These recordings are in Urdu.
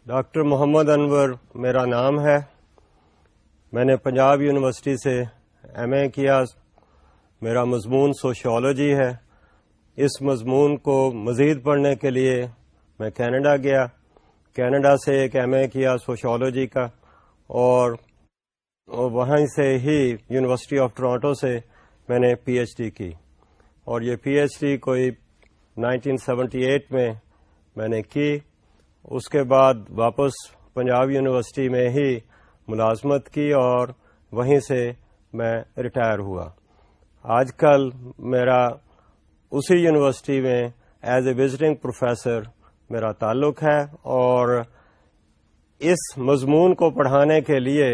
ڈاکٹر محمد انور میرا نام ہے. میں نے پنجاب یونیورسٹی سے ایم اے کیا. میرا مضمون سوشیالوجی ہے. اس مضمون کو مزید پڑھنے کے لیے میں کینیڈا گیا. کینیڈا سے ایک ایم اے کیا سوشیالوجی کا, اور وہیں سے ہی یونیورسٹی آف ٹورانٹو سے میں نے پی ایچ ڈی کی, اور یہ پی ایچ ڈی کوئی 1978 میں نے کی. اس کے بعد واپس پنجاب یونیورسٹی میں ہی ملازمت کی اور وہیں سے میں ریٹائر ہوا. آج کل میرا اسی یونیورسٹی میں ایز اے وزٹنگ پروفیسر میرا تعلق ہے, اور اس مضمون کو پڑھانے کے لیے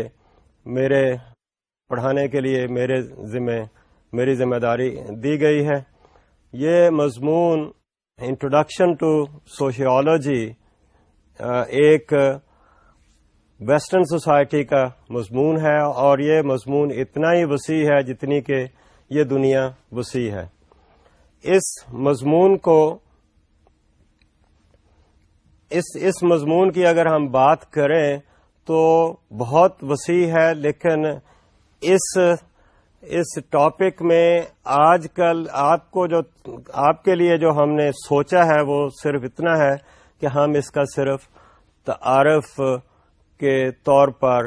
میری ذمہ داری دی گئی ہے. یہ مضمون انٹروڈکشن ٹو سوشیالوجی ایک ویسٹرن سوسائٹی کا مضمون ہے, اور یہ مضمون اتنا ہی وسیع ہے جتنی کہ یہ دنیا وسیع ہے. اس مضمون کی اگر ہم بات کریں تو بہت وسیع ہے, لیکن اس ٹاپک میں آج کل آپ کے لیے جو ہم نے سوچا ہے وہ صرف اتنا ہے کہ ہم اس کا صرف تعارف کے طور پر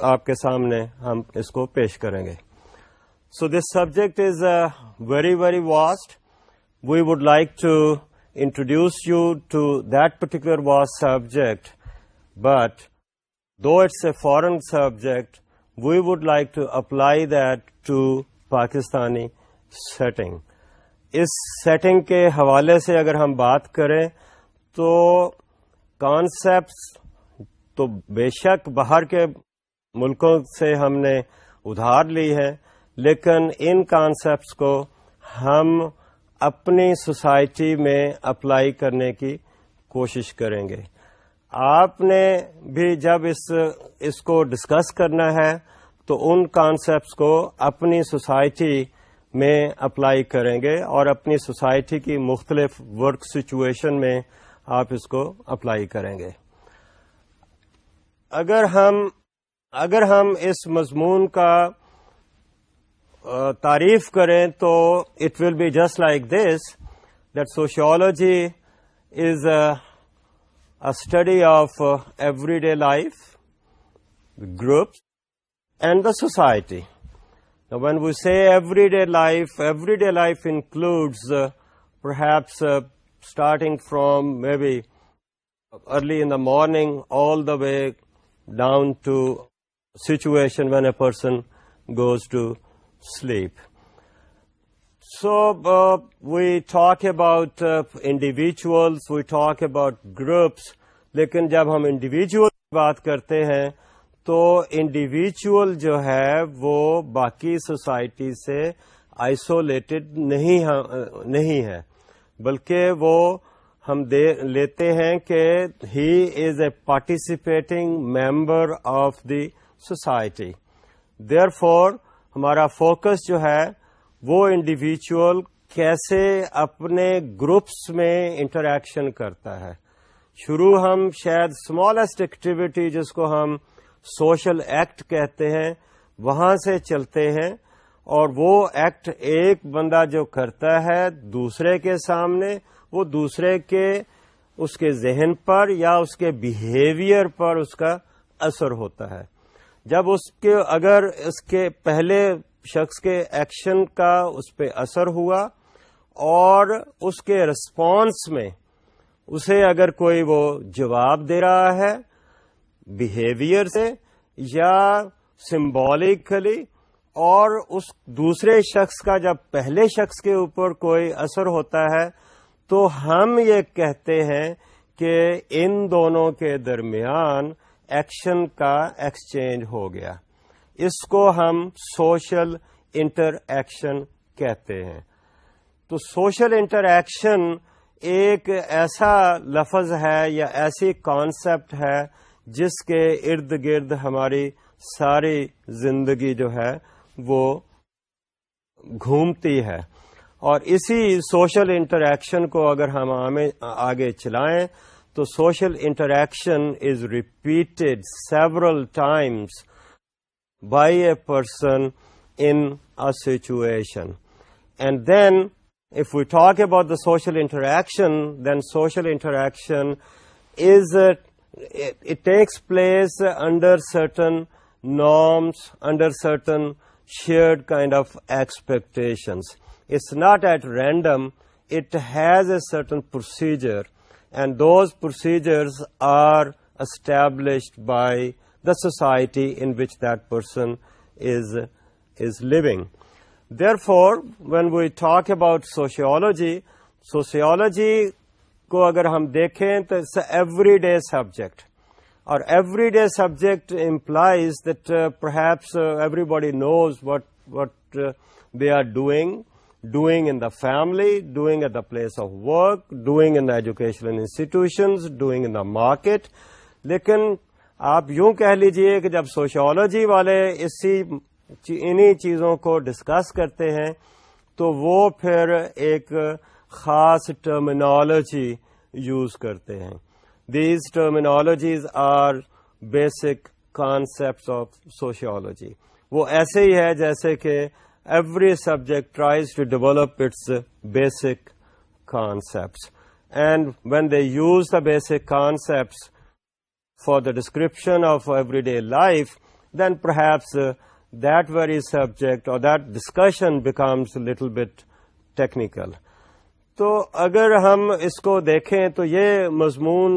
آپ کے سامنے ہم اس کو پیش کریں گے. So this subject is very, very vast. We would like to introduce you to that particular vast subject, but though it's a foreign subject, we would like to apply that to Pakistani setting. اس سیٹنگ کے حوالے سے اگر ہم بات کریں تو کانسیپٹس تو بے شک باہر کے ملکوں سے ہم نے ادھار لی ہے, لیکن ان کانسیپٹس کو ہم اپنی سوسائٹی میں اپلائی کرنے کی کوشش کریں گے. آپ نے بھی جب اس کو ڈسکس کرنا ہے تو ان کانسیپٹس کو اپنی سوسائٹی میں اپلائی کریں گے, اور اپنی سوسائٹی کی مختلف ورک سچویشن میں آپ اس کو اپلائی کریں گے. اگر ہم اس مضمون کا تعریف کریں تو it will be just like this, that sociology is a study of every day life, groups and the society. Now, when we say everyday life includes perhaps starting from maybe early in the morning all the way down to situation when a person goes to sleep. So we talk about individuals, we talk about groups, لیکن جب ہم individual کی بات کرتے ہیں تو انڈیویجول جو ہے وہ باقی سوسائٹی سے آئسولیٹڈ نہیں ہے, بلکہ وہ ہم لیتے ہیں کہ he is a participating member of the society. Therefore ہمارا فوکس جو ہے وہ انڈیویجول کیسے اپنے گروپس میں انٹریکشن کرتا ہے. شروع ہم شاید اسمالسٹ ایکٹیویٹی جس کو ہم سوشل ایکٹ کہتے ہیں وہاں سے چلتے ہیں, اور وہ ایکٹ ایک بندہ جو کرتا ہے دوسرے کے سامنے, وہ دوسرے کے اس کے ذہن پر یا اس کے بیہیویئر پر اس کا اثر ہوتا ہے. جب اگر اس کے پہلے شخص کے ایکشن کا اس پہ اثر ہوا اور اس کے رسپانس میں اسے اگر کوئی وہ جواب دے رہا ہے بیہیویئر سے یا سمبولکلی, اور اس دوسرے شخص کا جب پہلے شخص کے اوپر کوئی اثر ہوتا ہے تو ہم یہ کہتے ہیں کہ ان دونوں کے درمیان ایکشن کا ایکسچینج ہو گیا. اس کو ہم سوشل انٹر ایکشن کہتے ہیں. تو سوشل انٹر ایکشن ایک ایسا لفظ ہے یا ایسی کانسیپٹ ہے جس کے ارد گرد ہماری ساری زندگی جو ہے وہ گھومتی ہے. اور اسی سوشل انٹریکشن کو اگر ہم آگے چلائیں تو social interaction is repeated several times by a person in a situation. And then if we talk about the social interaction, then social interaction is it takes place under certain norms, under certain shared kind of expectations. It's not at random. It has a certain procedure, and those procedures are established by the society in which that person is living. Therefore, when we talk about sociology کو اگر ہم دیکھیں تو it's an everyday subject. Or everyday subject implies that perhaps everybody knows what they are doing in the family, doing at the place of work, doing in the educational institutions, doing in the market. لیکن آپ یوں کہہ لیجئے کہ جب سوشیولوجی والے انہی چیزوں کو ڈسکس کرتے ہیں تو وہ پھر ایک خاص ٹرمینالوجی یوز کرتے ہیں. These terminologies are basic concepts of sociology. وہ ایسے ہی ہے جیسے کہ every subject tries to develop its basic concepts. And when they use the basic concepts for the description of everyday life, then perhaps that very subject or that discussion becomes a little bit technical. تو اگر ہم اس کو دیکھیں تو یہ مضمون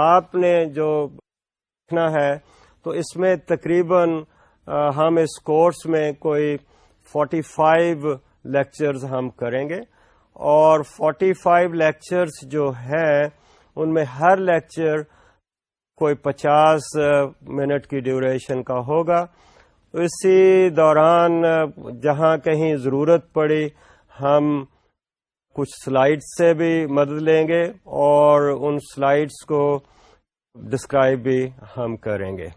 آپ نے جو دیکھنا ہے تو اس میں تقریباً ہم اس کورس میں کوئی 45 لیکچرز ہم کریں گے، اور 45 لیکچرز جو ہیں ان میں ہر لیکچر کوئی 50 منٹ کی ڈیوریشن کا ہوگا. اسی دوران جہاں کہیں ضرورت پڑی ہم کچھ سلائیڈ سے بھی مدد لیں گے اور ان سلائیڈس کو ڈسکرائب بھی ہم کریں گے.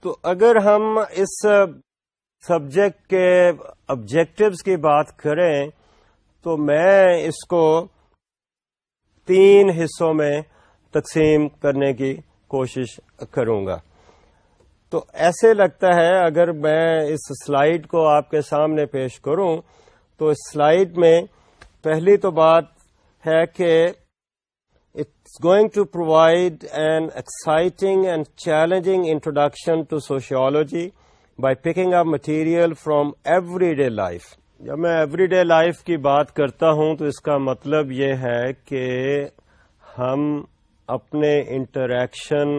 تو اگر ہم اس سبجیکٹ کے آبجیکٹیوز کی بات کریں تو میں اس کو 3 حصوں میں تقسیم کرنے کی کوشش کروں گا. تو ایسے لگتا ہے اگر میں اس سلائیڈ کو آپ کے سامنے پیش کروں تو اس سلائیڈ میں پہلی تو بات ہے کہ it's going to provide an exciting and challenging introduction to sociology by picking up material from every day life. جب میں ایوری ڈے لائف کی بات کرتا ہوں تو اس کا مطلب یہ ہے کہ ہم اپنے انٹریکشن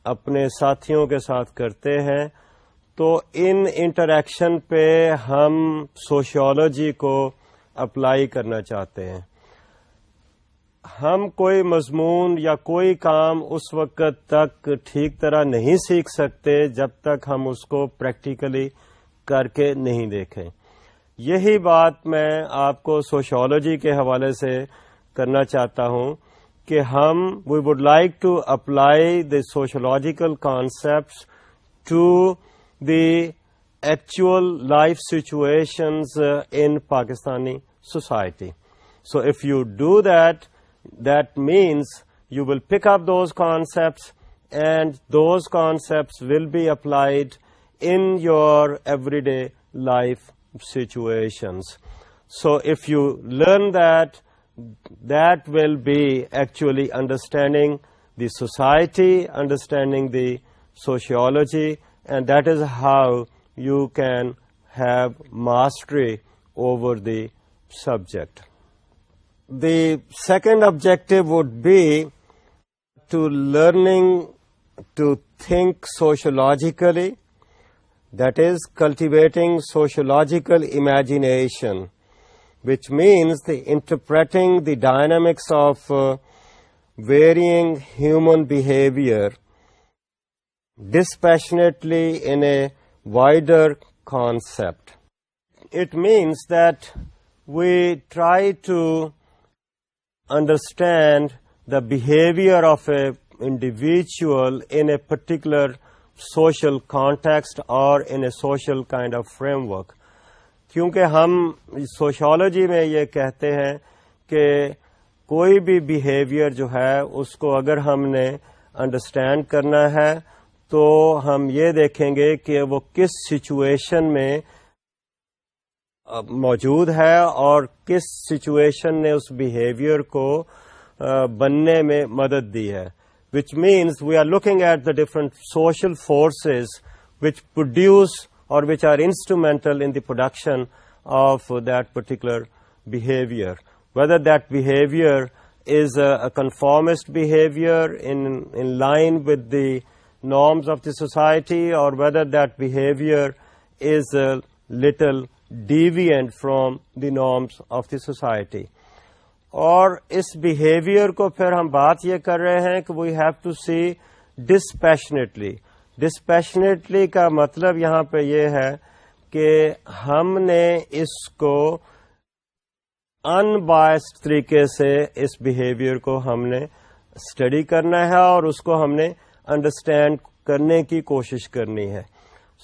اپنے ساتھیوں کے ساتھ کرتے ہیں تو ان انٹریکشن پہ ہم سوشیولوجی کو اپلائی کرنا چاہتے ہیں. ہم کوئی مضمون یا کوئی کام اس وقت تک ٹھیک طرح نہیں سیکھ سکتے جب تک ہم اس کو پریکٹیکلی کر کے نہیں دیکھیں. یہی بات میں آپ کو سوشیولوجی کے حوالے سے کرنا چاہتا ہوں کہ ہم we would like to apply the sociological concepts to the actual life situations in Pakistani society. So if you do that, that means you will pick up those concepts and those concepts will be applied in your everyday life situations. So if you learn that, that will be actually understanding the society, understanding the sociology, and that is how you can have mastery over the subject. The second objective would be to learning to think sociologically, that is cultivating sociological imagination, which means the interpreting the dynamics of varying human behavior dispassionately in a wider concept. It means that we try to understand the behavior of an individual in a particular social context or in a social kind of framework. کیونکہ ہم سوشیالوجی میں یہ کہتے ہیں کہ کوئی بھی بیہیویئر جو ہے اس کو اگر ہم نے انڈرسٹینڈ کرنا ہے تو ہم یہ دیکھیں گے کہ وہ کس سچویشن میں موجود ہے اور کس سچویشن نے اس بیہیویئر کو بننے میں مدد دی ہے. which means we are looking at the different social forces which produce or which are instrumental in the production of that particular behavior. Whether that behavior is a conformist behavior in line with the norms of the society, or whether that behavior is a little deviant from the norms of the society. اور اس بیہیویئر کو پھر ہم بات یہ کر رہے ہیں کہ we have C C dispassionately کا مطلب یہاں پہ یہ ہے کہ ہم نے اس کو ان بائسڈ طریقے سے اس بیہیویئر کو ہم نے اسٹڈی کرنا ہے اور اس کو ہم نے انڈرسٹینڈ کرنے کی کوشش کرنی ہے.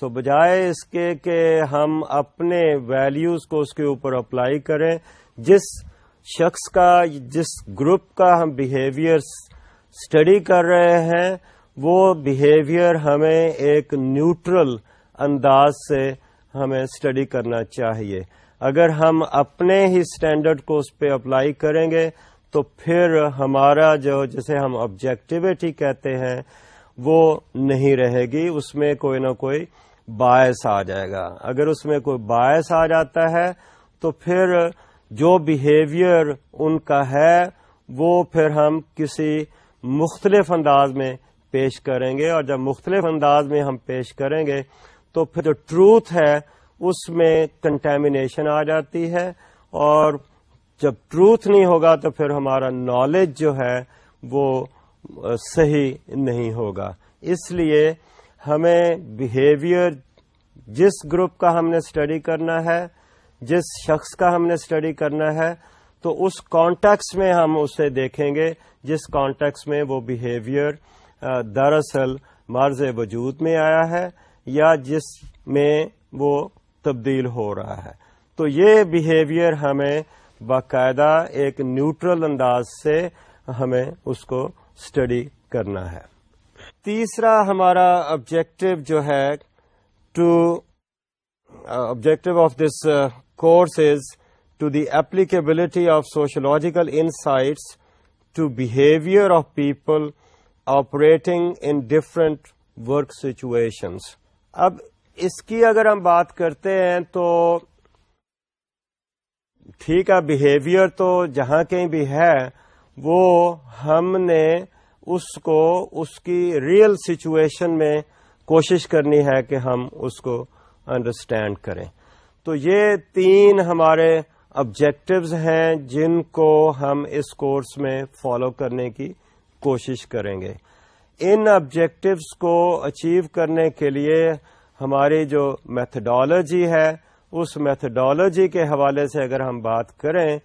سو بجائے اس کے کہ ہم اپنے ویلیوز کو اس کے اوپر اپلائی کریں، جس شخص کا، جس گروپ کا ہم بیہیویئر اسٹڈی کر رہے ہیں، وہ بیہیویئر ہمیں ایک نیوٹرل انداز سے ہمیں اسٹڈی کرنا چاہیے. اگر ہم اپنے ہی اسٹینڈرڈ کو اس پہ اپلائی کریں گے تو پھر ہمارا جسے ہم آبجیکٹیوٹی کہتے ہیں وہ نہیں رہے گی، اس میں کوئی نہ کوئی باعث آ جائے گا. اگر اس میں کوئی باعث آ جاتا ہے تو پھر جو بیہیویئر ان کا ہے وہ پھر ہم کسی مختلف انداز میں پیش کریں گے، اور جب مختلف انداز میں ہم پیش کریں گے تو پھر جو ٹروتھ ہے اس میں کنٹیمنیشن آ جاتی ہے، اور جب ٹروتھ نہیں ہوگا تو پھر ہمارا نالج جو ہے وہ صحیح نہیں ہوگا. اس لیے ہمیں بیہیویئر جس گروپ کا ہم نے اسٹڈی کرنا ہے، جس شخص کا ہم نے اسٹڈی کرنا ہے، تو اس کانٹیکس میں ہم اسے دیکھیں گے جس کانٹیکس میں وہ بیہیویئر دراصل مرز وجود میں آیا ہے یا جس میں وہ تبدیل ہو رہا ہے. تو یہ بیہیویئر ہمیں باقاعدہ ایک نیوٹرل انداز سے ہمیں اس کو اسٹڈی کرنا ہے. تیسرا ہمارا آبجیکٹو جو ہے objective of this course is to the applicability of sociological insights to behavior of people operating in different work situations. اب اس کی اگر ہم بات کرتے ہیں تو ٹھیک ہے، بیہیویئر تو جہاں کہیں بھی ہے وہ ہم نے اس کو اس کی ریئل سچویشن میں کوشش کرنی ہے کہ ہم اس کو انڈرسٹینڈ کریں. تو یہ تین ہمارے آبجیکٹیوز ہیں جن کو ہم اس کورس میں فالو کرنے کی کوشش کریں گے. ان آبجیکٹیوز کو اچیو کرنے کے لیے ہماری جو میتھڈالوجی ہے، اس میتھڈالوجی کے حوالے سے اگر ہم بات کریں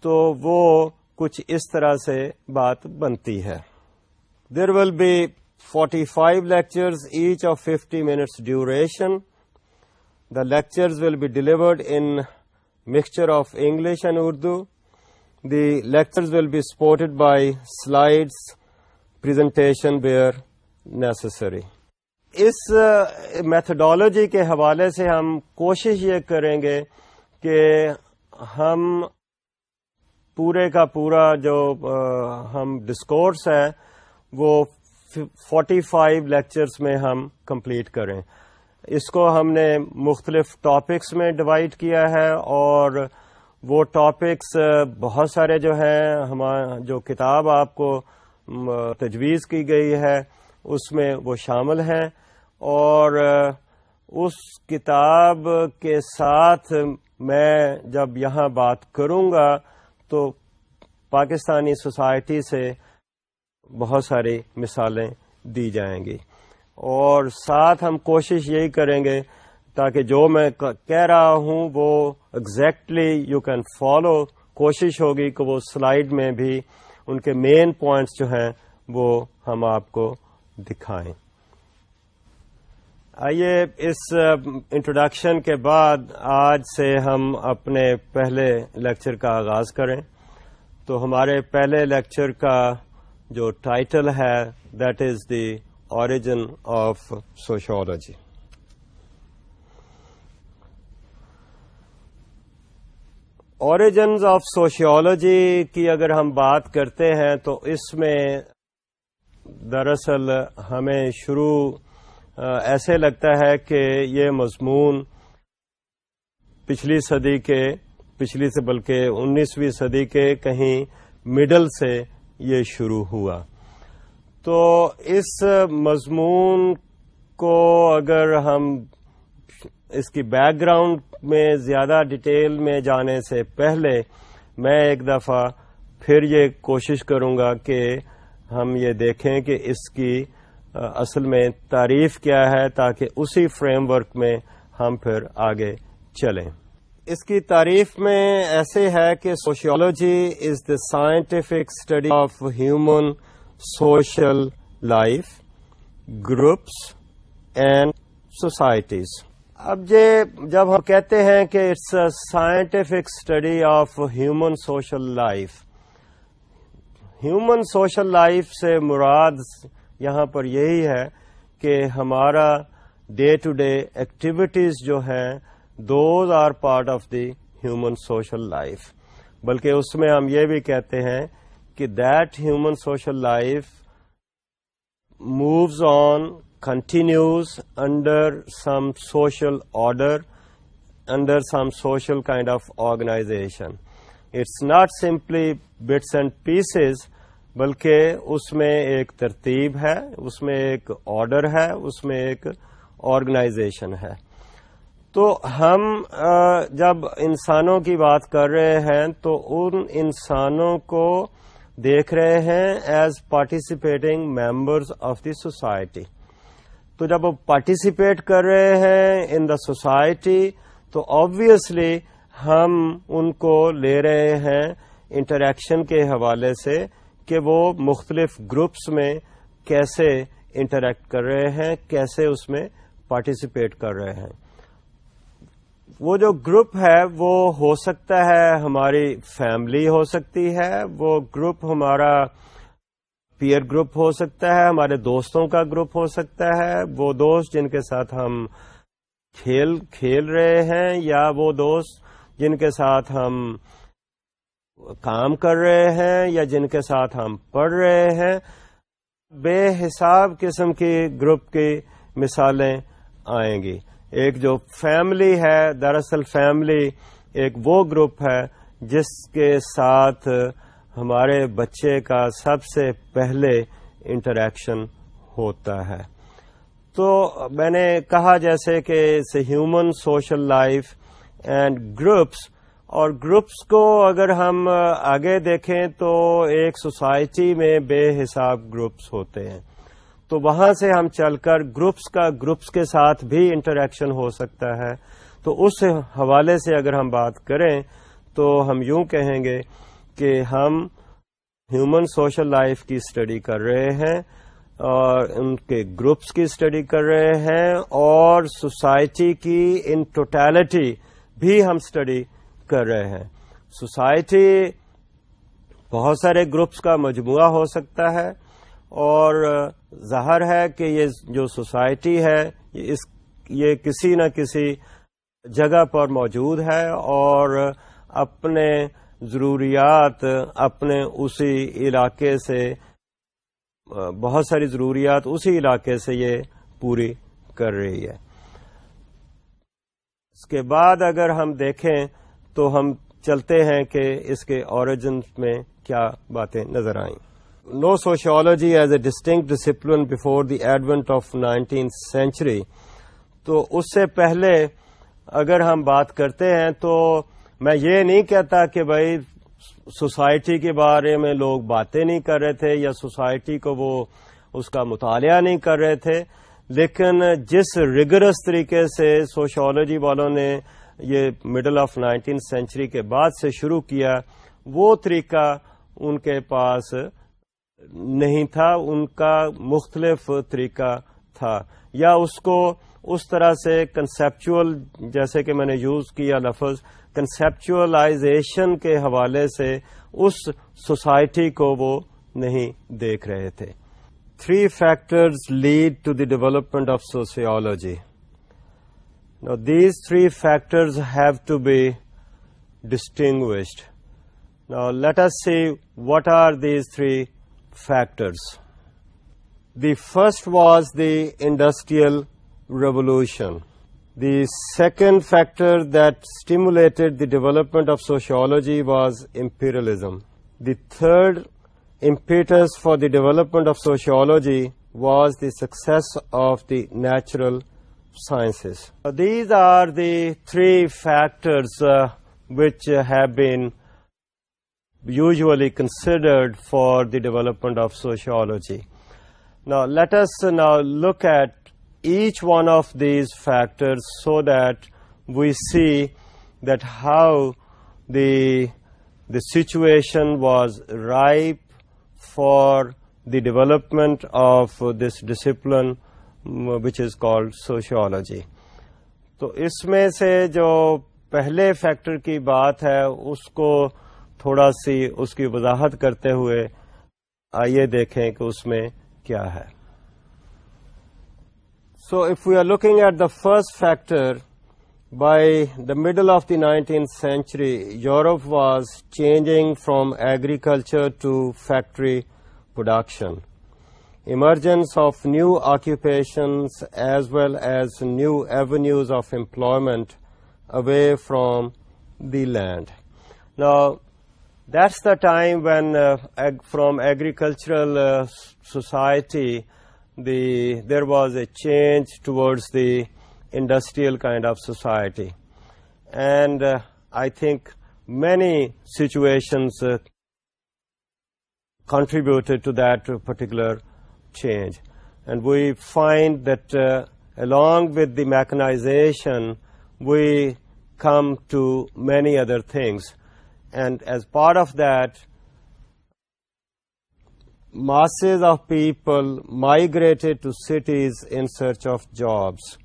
تو وہ کچھ اس طرح سے بات بنتی ہے. There will be 45 lectures, each of 50 minutes duration. The lectures will be delivered in mixture of English and Urdu. The lectures will be supported by slides, presentation where necessary. اس میتھڈالوجی کے حوالے سے ہم کوشش یہ کریں گے کہ ہم پورے کا پورا جو ہم ڈسکورس ہے وہ 45 لیکچرز میں ہم کمپلیٹ کریں. اس کو ہم نے مختلف ٹاپکس میں ڈیوائڈ کیا ہے، اور وہ ٹاپکس بہت سارے جو ہیں جو کتاب آپ کو تجویز کی گئی ہے اس میں وہ شامل ہیں، اور اس کتاب کے ساتھ میں جب یہاں بات کروں گا تو پاکستانی سوسائٹی سے بہت ساری مثالیں دی جائیں گی، اور ساتھ ہم کوشش یہی کریں گے تاکہ جو میں کہہ رہا ہوں وہ ایگزیکٹلی یو کین فالو. کوشش ہوگی کہ وہ سلائیڈ میں بھی ان کے مین پوائنٹس جو ہیں وہ ہم آپ کو دکھائیں. آئیے اس انٹروڈکشن کے بعد آج سے ہم اپنے پہلے لیکچر کا آغاز کریں. تو ہمارے پہلے لیکچر کا جو ٹائٹل ہے that is the origin of sociology. Origins of sociology کی اگر ہم بات کرتے ہیں تو اس میں دراصل ہمیں شروع ایسے لگتا ہے کہ یہ مضمون پچھلی سے بلکہ 19ویں صدی کے کہیں مڈل سے یہ شروع ہوا. تو اس مضمون کو اگر ہم اس کی بیک گراؤنڈ میں زیادہ ڈیٹیل میں جانے سے پہلے میں ایک دفعہ پھر یہ کوشش کروں گا کہ ہم یہ دیکھیں کہ اس کی اصل میں تعریف کیا ہے تاکہ اسی فریم ورک میں ہم پھر آگے چلیں. اس کی تعریف میں ایسے ہے کہ sociology is the scientific study of human social life groups and societies. اب جب ہم کہتے ہیں کہ it's a scientific study of human social life, human social life سے مراد یہاں پر یہی ہے کہ ہمارا ڈے ٹو ڈے ایکٹیویٹیز جو ہیں those are part of the human social life. بلکہ اس میں ہم یہ بھی کہتے ہیں کہ that human social life moves on continues under some social order, under some social kind of organization. It's not simply bits and pieces, بلکہ اس میں ایک ترتیب ہے، اس میں ایک آرڈر ہے، اس میں ایک آرگنائزیشن ہے. تو ہم جب انسانوں کی بات کر رہے ہیں تو ان انسانوں کو دیکھ رہے ہیں as participating members of the society. تو جب وہ پارٹیسپیٹ کر رہے ہیں ان دا سوسائٹی تو آبویسلی ہم ان کو لے رہے ہیں انٹریکشن کے حوالے سے کہ وہ مختلف گروپس میں کیسے انٹریکٹ کر رہے ہیں، کیسے اس میں پارٹیسپیٹ کر رہے ہیں. وہ جو گروپ ہے وہ ہو سکتا ہے ہماری فیملی ہو سکتی ہے، وہ گروپ ہمارا پیئر گروپ ہو سکتا ہے، ہمارے دوستوں کا گروپ ہو سکتا ہے، وہ دوست جن کے ساتھ ہم کھیل رہے ہیں، یا وہ دوست جن کے ساتھ ہم کام کر رہے ہیں، یا جن کے ساتھ ہم پڑھ رہے ہیں. بے حساب قسم کی گروپ کی مثالیں آئیں گی. ایک جو فیملی ہے، دراصل فیملی ایک وہ گروپ ہے جس کے ساتھ ہمارے بچے کا سب سے پہلے انٹریکشن ہوتا ہے. تو میں نے کہا جیسے کہ human social life and groups, اور گروپس کو اگر ہم آگے دیکھیں تو ایک سوسائٹی میں بے حساب گروپس ہوتے ہیں. تو وہاں سے ہم چل کر گروپس کے ساتھ بھی انٹریکشن ہو سکتا ہے. تو اس حوالے سے اگر ہم بات کریں تو ہم یوں کہیں گے کہ ہم ہیومن سوشل لائف کی اسٹڈی کر رہے ہیں اور ان کے گروپس کی اسٹڈی کر رہے ہیں، اور سوسائٹی کی ان ٹوٹیلٹی بھی ہم اسٹڈی کر رہے ہیں. سوسائٹی بہت سارے گروپس کا مجموعہ ہو سکتا ہے، اور ظاہر ہے کہ یہ جو سوسائٹی ہے یہ کسی نہ کسی جگہ پر موجود ہے، اور اپنے ضروریات اپنے اسی علاقے سے بہت ساری ضروریات اسی علاقے سے یہ پوری کر رہی ہے. اس کے بعد اگر ہم دیکھیں تو ہم چلتے ہیں کہ اس کے اوریجن میں کیا باتیں نظر آئیں. No sociology as a distinct discipline before the advent of 19th century. تو اس سے پہلے اگر ہم بات کرتے ہیں تو میں یہ نہیں کہتا کہ بھائی سوسائٹی کے بارے میں لوگ باتیں نہیں کر رہے تھے یا سوسائٹی کو وہ اس کا مطالعہ نہیں کر رہے تھے، لیکن جس ریگرس طریقے سے سوشیولوجی والوں نے یہ مڈل آف 19th century کے بعد سے شروع کیا، وہ طریقہ ان کے پاس نہیں تھا، ان کا مختلف طریقہ تھا, یا اس کو اس طرح سے کنسیپچول, جیسے کہ میں نے یوز کیا لفظ کنسیپچولائزیشن کے حوالے سے اس سوسائٹی کو وہ نہیں دیکھ رہے تھے. 3 factors lead to the development of sociology. Now these 3 factors have to be distinguished. Now let us see what are these 3 factors. The first was the Industrial Revolution. The second factor that stimulated the development of sociology was imperialism. The third impetus for the development of sociology was the success of the natural sciences. These are the 3 factors which have been usually considered for the development of sociology. Now let us now look at each one of these factors so that we see that how the situation was ripe for the development of this discipline which is called sociology. تو اس میں سے جو پہلے فیکٹر کی بات ہے اس کو تھوڑا سی اس کی وضاحت کرتے ہوئے آئیے دیکھیں کہ اس میں کیا ہے. So if we are looking at the first factor, by the middle of the 19th century, Europe was changing from agriculture to factory production. Emergence of new occupations as well as new avenues of employment away from the land. Now, that's the time when from agricultural society, there was a change towards the industrial kind of society. And I think many situations contributed to that particular change. And we find that along with the mechanization, we come to many other things. And as part of that, masses of people migrated to cities in search of jobs.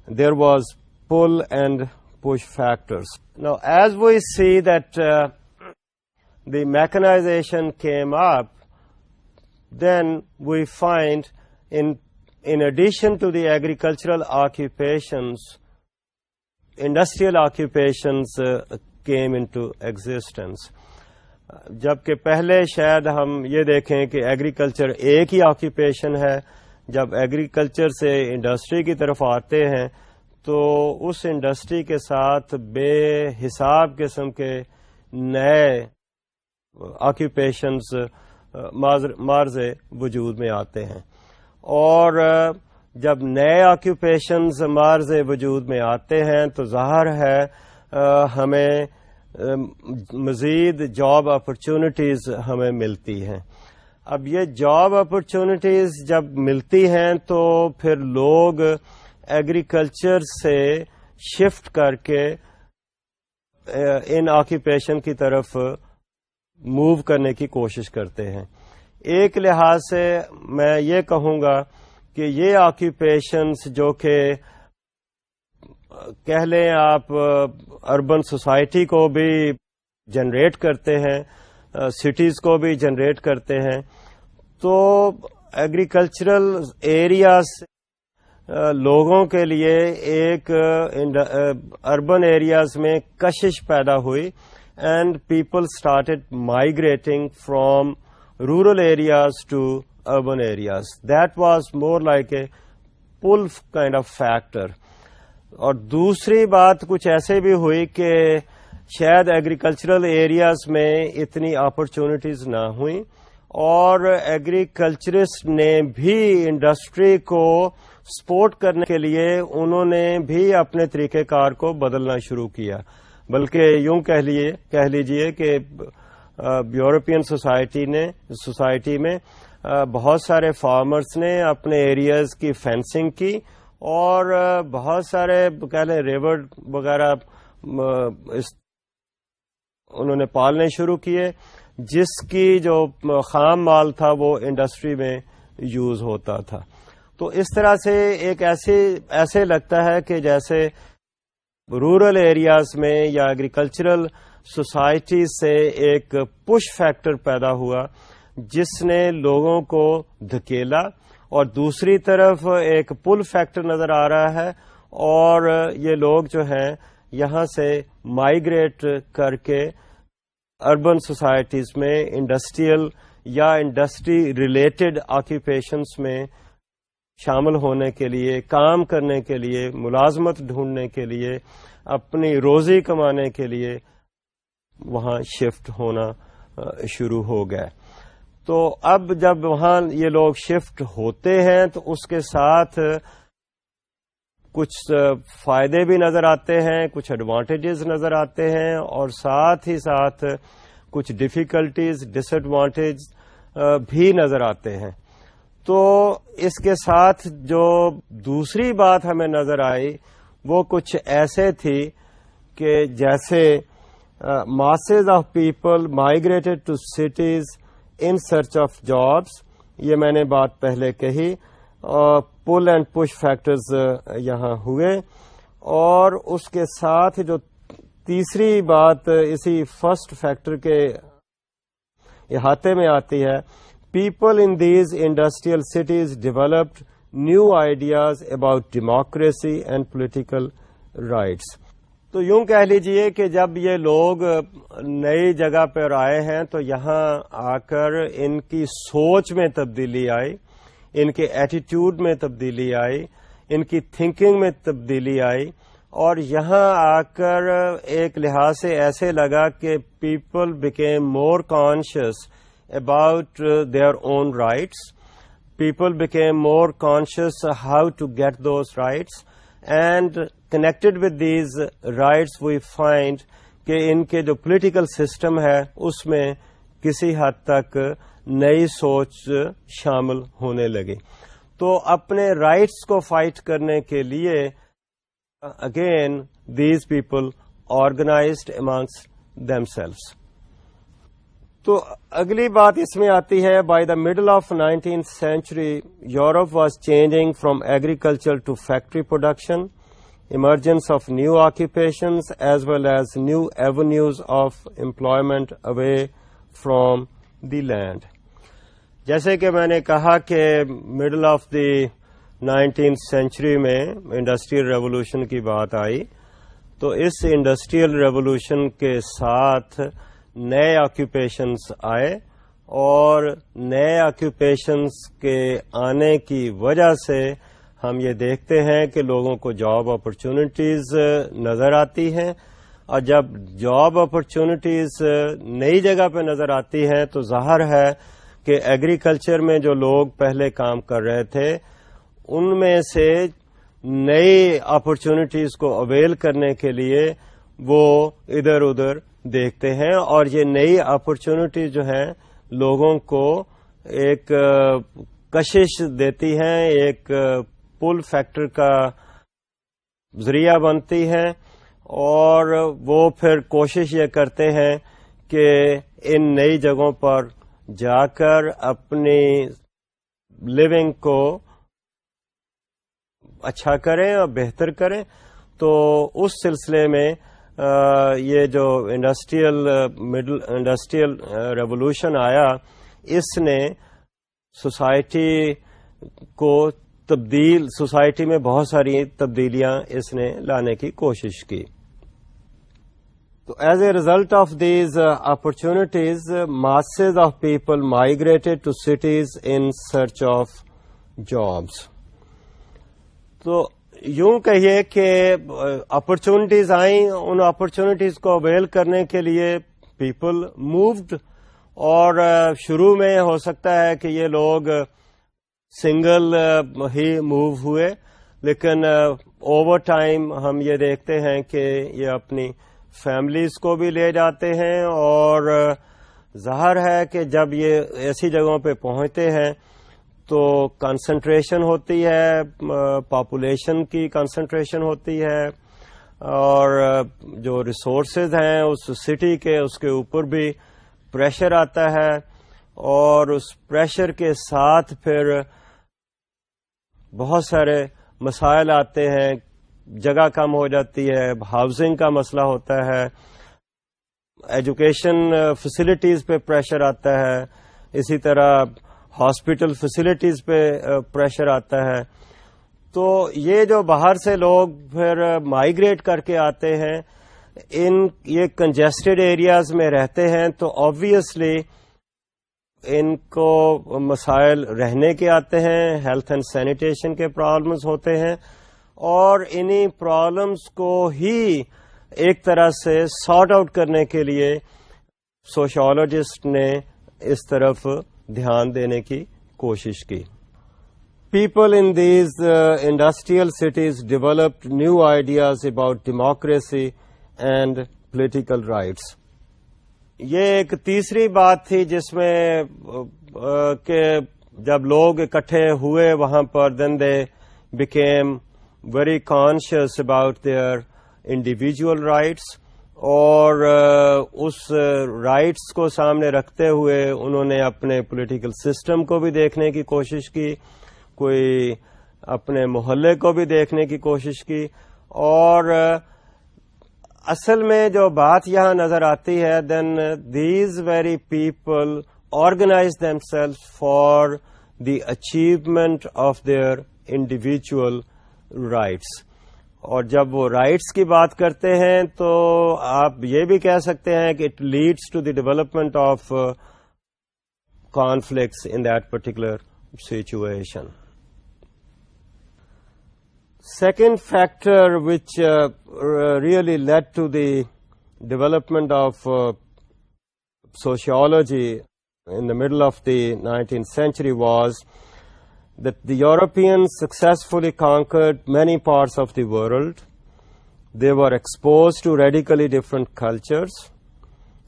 There was pull and push factors. Now, as we see that the mechanization came up, then we find in addition to the agricultural occupations, industrial occupations came into existence. جبکہ پہلے شاید ہم یہ دیکھیں کہ ایگریکلچر ایک ہی آکیوپیشن ہے. جب ایگریکلچر سے انڈسٹری کی طرف آتے ہیں تو اس انڈسٹری کے ساتھ بے حساب قسم کے نئے آکیوپیشنز مارز وجود میں آتے ہیں. اور جب نئے آکیوپیشنز مارز وجود میں آتے ہیں تو ظاہر ہے ہمیں مزید جاب اپرچونٹیز ہمیں ملتی ہیں. اب یہ جاب اپرچونٹیز جب ملتی ہیں تو پھر لوگ ایگریکلچر سے شفٹ کر کے ان آکیوپیشن کی طرف موو کرنے کی کوشش کرتے ہیں. ایک لحاظ سے میں یہ کہوں گا کہ یہ آکیوپیشنز جو کہ کہہ لیں آپ اربن سوسائٹی کو بھی جنریٹ کرتے ہیں, سٹیز کو بھی جنریٹ کرتے ہیں, تو ایگریکلچرل ایریاز لوگوں کے لیے ایک اربن ایریاز میں کشش پیدا ہوئی and people started migrating from rural areas to urban areas. That was more like a pull kind of factor. اور دوسری بات کچھ ایسے بھی ہوئی کہ شاید ایگریکلچرل ایریاز میں اتنی اپرچونٹیز نہ ہوئیں اور ایگریکلچرسٹ نے بھی انڈسٹری کو سپورٹ کرنے کے لیے انہوں نے بھی اپنے طریقہ کار کو بدلنا شروع کیا. بلکہ یوں کہہ لیجئے کہ یورپین سوسائٹی میں بہت سارے فارمرز نے اپنے ایریاز کی فینسنگ کی اور بہت سارے کہہ لیں ریور وغیرہ انہوں نے پالنے شروع کیے جس کی جو خام مال تھا وہ انڈسٹری میں یوز ہوتا تھا. تو اس طرح سے ایک ایسے لگتا ہے کہ جیسے رورل ایریاز میں یا ایگریکلچرل سوسائٹی سے ایک پش فیکٹر پیدا ہوا جس نے لوگوں کو دھکیلا، اور دوسری طرف ایک پل فیکٹر نظر آ رہا ہے، اور یہ لوگ جو ہیں یہاں سے مائیگریٹ کر کے اربن سوسائٹیز میں انڈسٹریل یا انڈسٹری ریلیٹڈ آکیوپیشنز میں شامل ہونے کے لیے، کام کرنے کے لیے، ملازمت ڈھونڈنے کے لیے، اپنی روزی کمانے کے لیے وہاں شفٹ ہونا شروع ہو گئے. تو اب جب وہاں یہ لوگ شفٹ ہوتے ہیں تو اس کے ساتھ کچھ فائدے بھی نظر آتے ہیں، کچھ ایڈوانٹیجز نظر آتے ہیں، اور ساتھ ہی ساتھ کچھ ڈیفیکلٹیز، ڈس ایڈوانٹیج بھی نظر آتے ہیں. تو اس کے ساتھ جو دوسری بات ہمیں نظر آئی وہ کچھ ایسے تھی کہ جیسے masses of people migrated to cities in search of jobs, یہ میں نے بات پہلے کہی، پل اینڈ پش فیکٹرز یہاں ہوئے. اور اس کے ساتھ جو تیسری بات اسی فرسٹ فیکٹر کے احاطے میں آتی ہے، people in these industrial cities developed new ideas about democracy and political rights. تو یوں کہہ لیجئے کہ جب یہ لوگ نئی جگہ پر آئے ہیں تو یہاں آ کر ان کی سوچ میں تبدیلی آئی، ان کے ایٹیٹیوڈ میں تبدیلی آئی، ان کی تھنکنگ میں تبدیلی آئی، اور یہاں آ کر ایک لحاظ سے ایسے لگا کہ people became more conscious about their own rights. People became more conscious how to get those rights, and connected with these rights we find کہ ان کے جو پولیٹیکل سسٹم ہے اس میں کسی حد تک نئی سوچ شامل ہونے لگی. تو اپنے رائٹس کو فائٹ کرنے کے لیے again these people organised amongst themselves. تو اگلی بات اس میں آتی ہے، by the middle of 19th century Europe was changing from agriculture to factory production, emergence of new occupations as well as new avenues of employment away from the land. جیسے کہ میں نے کہا کہ middle of the 19th century میں انڈسٹریل ریولوشن کی بات آئی، تو اس انڈسٹریل ریولوشن کے ساتھ نئے آکیوپیشنز آئے، اور نئے آکیوپیشنز کے آنے کی وجہ سے ہم یہ دیکھتے ہیں کہ لوگوں کو جاب اپرچونٹیز نظر آتی ہیں، اور جب جاب اپرچونٹیز نئی جگہ پہ نظر آتی ہیں تو ظاہر ہے کہ ایگریکلچر میں جو لوگ پہلے کام کر رہے تھے ان میں سے نئی اپرچونٹیز کو اویل کرنے کے لیے وہ ادھر ادھر دیکھتے ہیں، اور یہ نئی اپرچونٹی جو ہیں لوگوں کو ایک کشش دیتی ہیں، ایک پل فیکٹر کا ذریعہ بنتی ہیں، اور وہ پھر کوشش یہ کرتے ہیں کہ ان نئی جگہوں پر جا کر اپنی لیونگ کو اچھا کریں اور بہتر کریں. تو اس سلسلے میں یہ جو انڈسٹریل ریولوشن آیا، اس نے سوسائٹی میں بہت ساری تبدیلیاں اس نے لانے کی کوشش کی. تو as a result of these opportunities masses of people migrated to cities in search of jobs. تو یوں کہیے کہ اپرچونٹیز آئیں، ان اپرچونٹیز کو اویل کرنے کے لیے پیپل مووڈ، اور شروع میں ہو سکتا ہے کہ یہ لوگ سنگل ہی موو ہوئے، لیکن اوور ٹائم ہم یہ دیکھتے ہیں کہ یہ اپنی فیملیز کو بھی لے جاتے ہیں، اور ظاہر ہے کہ جب یہ ایسی جگہوں پہ پہنچتے ہیں تو کنسنٹریشن ہوتی ہے، پاپولیشن کی کنسنٹریشن ہوتی ہے، اور جو ریسورسز ہیں اس سٹی کے اس کے اوپر بھی پریشر آتا ہے، اور اس پریشر کے ساتھ پھر بہت سارے مسائل آتے ہیں, جگہ کم ہو جاتی ہے, ہاؤسنگ کا مسئلہ ہوتا ہے, ایجوکیشن فیسلٹیز پہ پریشر آتا ہے, اسی طرح ہاسپٹل فیسلٹیز پہ پریشر آتا ہے. تو یہ جو باہر سے لوگ پھر مائیگریٹ کر کے آتے ہیں, یہ کنجسٹڈ ایریاز میں رہتے ہیں, تو آبویسلی ان کو مسائل رہنے کے آتے ہیں, ہیلتھ اینڈ سینیٹیشن کے پرابلمز ہوتے ہیں, اور انہی پرابلمز کو ہی ایک طرح سے سارٹ آؤٹ کرنے کے لیے سوشیولوجسٹ نے اس طرف دھیان دینے کی کوشش کی. People in these industrial cities developed new ideas about democracy and political rights. یہ ایک تیسری بات تھی جس میں کہ جب لوگ اکٹھے ہوئے وہاں پر, then they became very conscious about their individual rights, اور اس رائٹس کو سامنے رکھتے ہوئے انہوں نے اپنے پولیٹیکل سسٹم کو بھی دیکھنے کی کوشش کی, کوئی اپنے محلے کو بھی دیکھنے کی کوشش کی. اور اصل میں جو بات یہاں نظر آتی ہے, then these very people organise them self for the achievement of their individual rights. اور جب وہ رائٹس کی بات کرتے ہیں تو آپ یہ بھی کہہ سکتے ہیں کہ it leads to the development of conflicts in that particular situation. Second factor which really led to the development of sociology in the middle of the 19th century was that the Europeans successfully conquered many parts of the world. They were exposed to radically different cultures.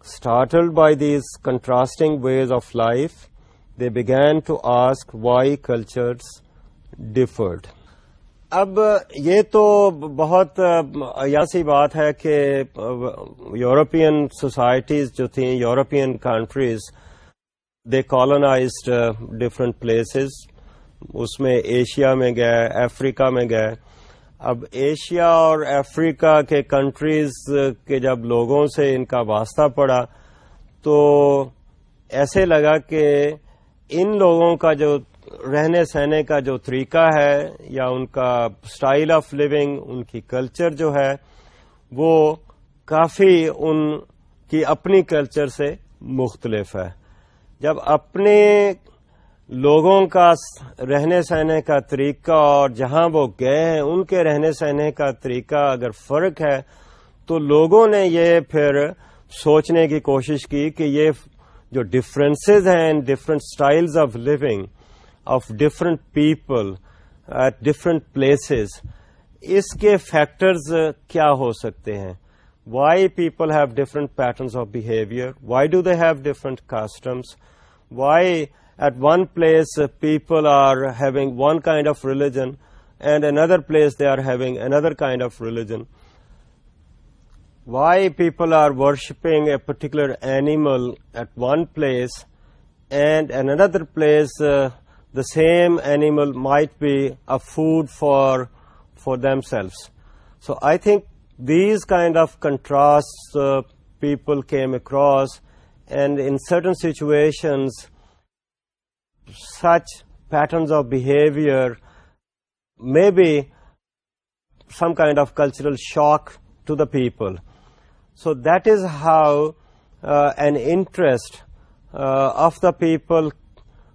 Startled by these contrasting ways of life, they began to ask why cultures differed. اب یہ تو بہت ایسی بات ہے کہ یورپین سوسائٹیز جو تھیں, یورپین کنٹریز, دے کالونائزڈ ڈفرینٹ پلیسز. اس میں ایشیا میں گئے, افریقہ میں گئے. اب ایشیا اور افریقہ کے کنٹریز کے جب لوگوں سے ان کا واسطہ پڑا تو ایسے لگا کہ ان لوگوں کا جو رہنے سہنے کا جو طریقہ ہے یا ان کا اسٹائل آف لیونگ, ان کی کلچر جو ہے وہ کافی ان کی اپنی کلچر سے مختلف ہے. جب اپنے لوگوں کا رہنے سہنے کا طریقہ اور جہاں وہ گئے ہیں ان کے رہنے سہنے کا طریقہ اگر فرق ہے تو لوگوں نے یہ پھر سوچنے کی کوشش کی کہ یہ جو ڈفرینسز ہیں in different styles of living of different people at different places, اس کے فیکٹرز کیا ہو سکتے ہیں. Why people have different patterns of behavior? Why do they have different customs? Why at one place people are having one kind of religion and another place they are having another kind of religion? Why people are worshipping a particular animal at one place and another place the same animal might be a food for themselves. So I think these kind of contrasts people came across, and in certain situations such patterns of behavior may be some kind of cultural shock to the people. So that is how an interest of the people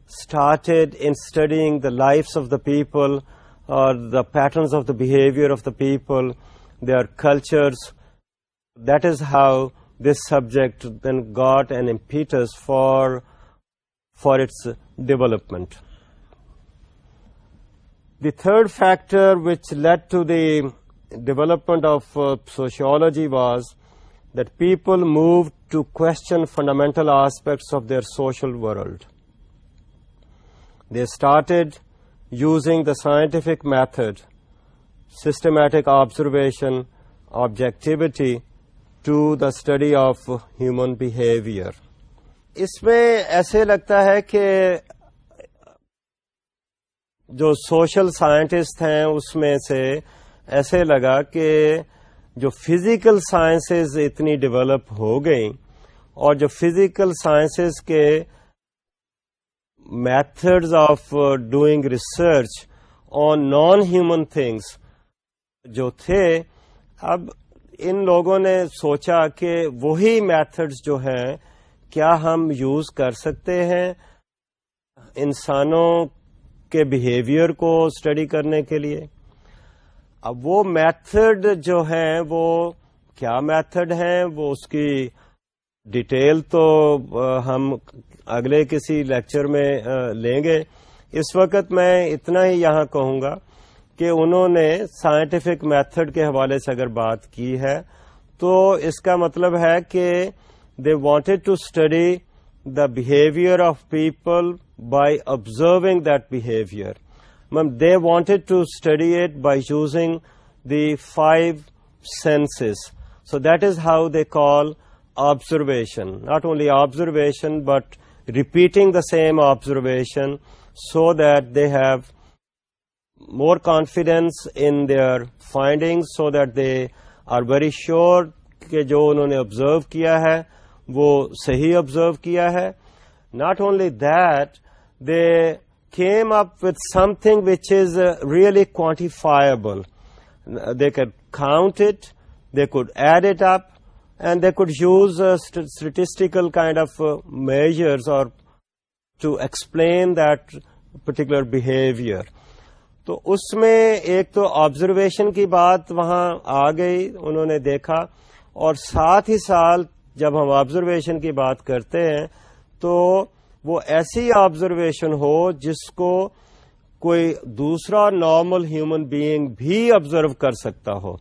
started in studying the lives of the people, or the patterns of the behavior of the people, their cultures. That is how this subject then got an impetus for its development. The third factor which led to the development of sociology was that people moved to question fundamental aspects of their social world. They started using the scientific method, systematic observation, objectivity to the study of human behavior. اس میں ایسے لگتا ہے کہ جو سوشل سائنٹسٹ ہیں اس میں سے ایسے لگا کہ جو فزیکل سائنسز اتنی ڈیولپ ہو گئیں اور جو فزیکل سائنسز کے methods of doing research on non human things جو تھے، اب ان لوگوں نے سوچا کہ وہی میتھڈز جو ہیں کیا ہم یوز کر سکتے ہیں انسانوں کے بیہیویئر کو اسٹڈی کرنے کے لیے. اب وہ میتھڈ جو ہیں وہ کیا میتھڈ ہیں، وہ اس کی ڈیٹیل تو ہم اگلے کسی لیکچر میں لیں گے. اس وقت میں اتنا ہی یہاں کہوں گا کہ انہوں نے سائنٹیفک میتھڈ کے حوالے سے اگر بات کی ہے تو اس کا مطلب ہے کہ they wanted to study the behaviour of people by observing that behaviour. They wanted to study it by using the 5 senses. So that is how they call observation. Not only observation, but repeating the same observation so that they have more confidence in their findings, so that they are very sure کہ جو انہوں نے observe کیا ہے وہ صحیح observe کیا ہے. Not only that, they came up with something which is really quantifiable. They could count it, they could add it up, and they could use statistical kind of measures or to explain that particular behavior. تو اس میں ایک تو آبزرویشن کی بات وہاں آ گئی، انہوں نے دیکھا، اور ساتھ ہی ساتھ جب ہم آبزرویشن کی بات کرتے ہیں تو وہ ایسی آبزرویشن ہو جس کو کوئی دوسرا نارمل ہیومن بینگ بھی آبزرو کر سکتا ہو.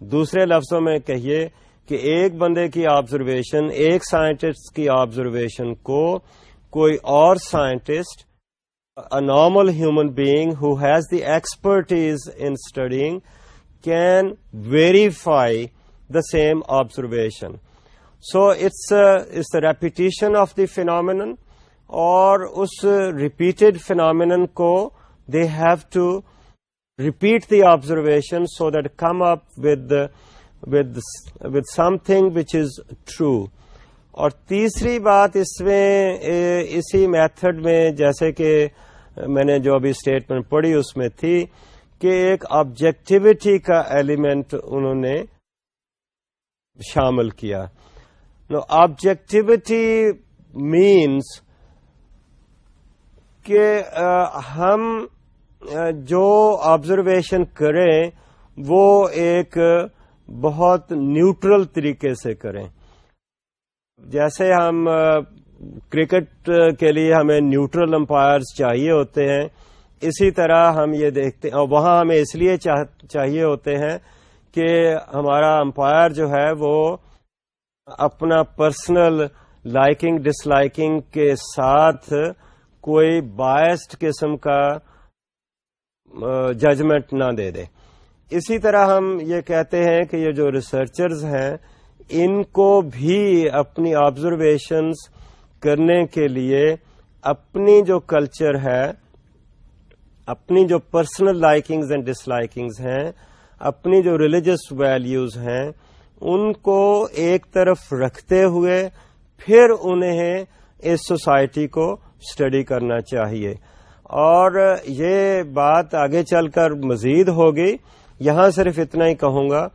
دوسرے لفظوں میں کہیے کہ ایک بندے کی آبزرویشن، ایک سائنٹسٹ کی آبزرویشن کو کوئی اور scientist, a normal human being who has the expertise in studying, can verify the same observation. So it's the repetition of the phenomenon, اور اس repeated phenomenon کو they have to repeat the observation so that come up with something which is true. اور تیسری بات اس میں اسی میتھڈ میں جیسے کہ میں نے جو ابھی اسٹیٹمنٹ پڑھی اس میں تھی کہ ایک آبجیکٹیوٹی کا ایلیمنٹ انہوں نے شامل کیا. آبجیکٹیوٹی مینس کہ ہم جو آبزرویشن کریں وہ ایک بہت نیوٹرل طریقے سے کریں. جیسے ہم کرکٹ کے لیے ہمیں نیوٹرل امپائرز چاہیے ہوتے ہیں، اسی طرح ہم یہ دیکھتے ہیں، اور وہاں ہمیں اس لیے چاہیے ہوتے ہیں کہ ہمارا امپائر جو ہے وہ اپنا پرسنل لائکنگ ڈس لائکنگ کے ساتھ کوئی بائسڈ قسم کا ججمنٹ نہ دے دے. اسی طرح ہم یہ کہتے ہیں کہ یہ جو ریسرچرز ہیں ان کو بھی اپنی آبزرویشنز کرنے کے لیے اپنی جو کلچر ہے، اپنی جو personal likings and dislikings ہیں، اپنی جو ریلیجس ویلیوز ہیں، ان کو ایک طرف رکھتے ہوئے پھر انہیں اس سوسائٹی کو اسٹڈی کرنا چاہیے. اور یہ بات آگے چل کر مزید ہوگی، یہاں صرف اتنا ہی کہوں گا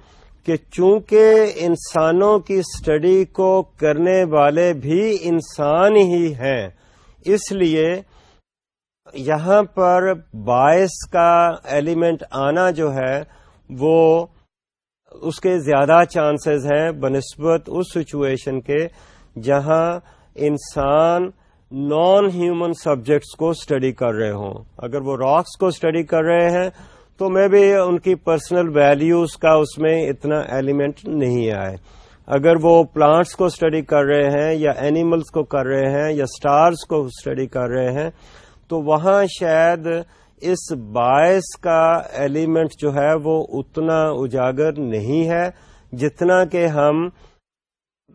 کہ چونکہ انسانوں کی اسٹڈی کو کرنے والے بھی انسان ہی ہیں، اس لیے یہاں پر باعث کا ایلیمنٹ آنا جو ہے وہ اس کے زیادہ چانسز ہیں بنسبت اس سچویشن کے جہاں انسان نان ہیومن سبجیکٹس کو اسٹڈی کر رہے ہوں. اگر وہ راکس کو اسٹڈی کر رہے ہیں تو میں بھی ان کی پرسنل ویلیوز کا اس میں اتنا ایلیمنٹ نہیں آئے. اگر وہ پلانٹس کو اسٹڈی کر رہے ہیں یا اینیملس کو کر رہے ہیں یا سٹارز کو اسٹڈی کر رہے ہیں تو وہاں شاید اس باعث کا ایلیمنٹ جو ہے وہ اتنا اجاگر نہیں ہے جتنا کہ ہم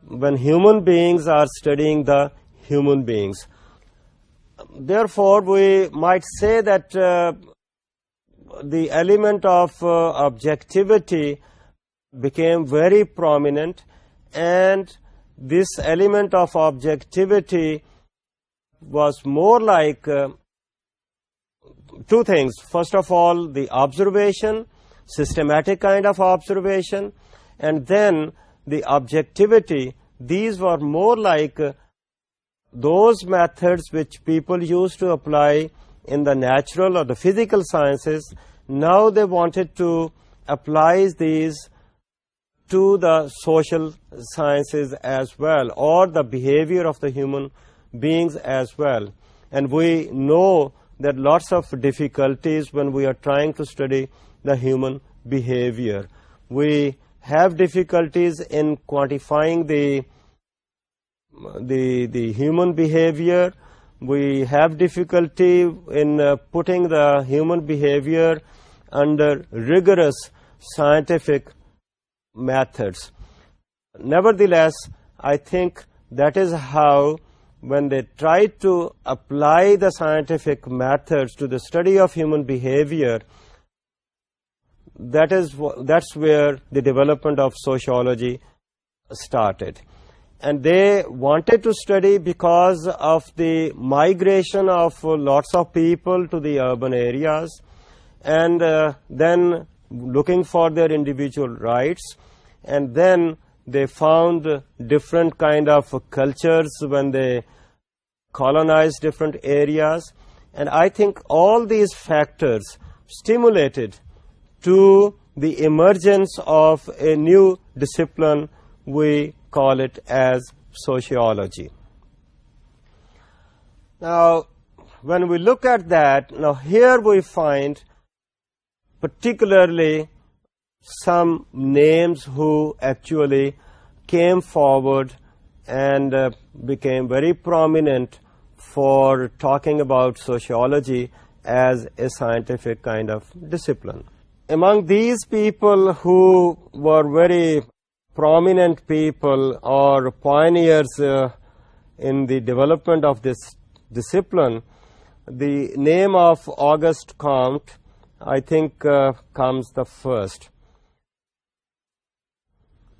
when human beings are studying the human beings. therefore, we might say that the element of objectivity became very prominent, and this element of objectivity was more like two things. First of all, the observation, systematic kind of observation, and then the objectivity. These were more like those methods which people used to apply in the natural or the physical sciences. Now they wanted to apply these to the social sciences as well, or the behavior of the human beings as well. And we know that lots of difficulties when we are trying to study the human behavior. We have difficulties in quantifying the human behavior. We have difficulty in putting the human behavior under rigorous scientific methods. Nevertheless, I think that is how, when they try to apply the scientific methods to the study of human behavior, that's where the development of sociology started. And they wanted to study because of the migration of lots of people to the urban areas, and then looking for their individual rights. And then they found different kind of cultures when they colonized different areas. And I think all these factors stimulated to the emergence of a new discipline. We call it as sociology. Now, when we look at that, now here we find particularly some names who actually came forward and became very prominent for talking about sociology as a scientific kind of discipline. Among these people who were very prominent people or pioneers in the development of this discipline, the name of Auguste Comte, I think, comes the first.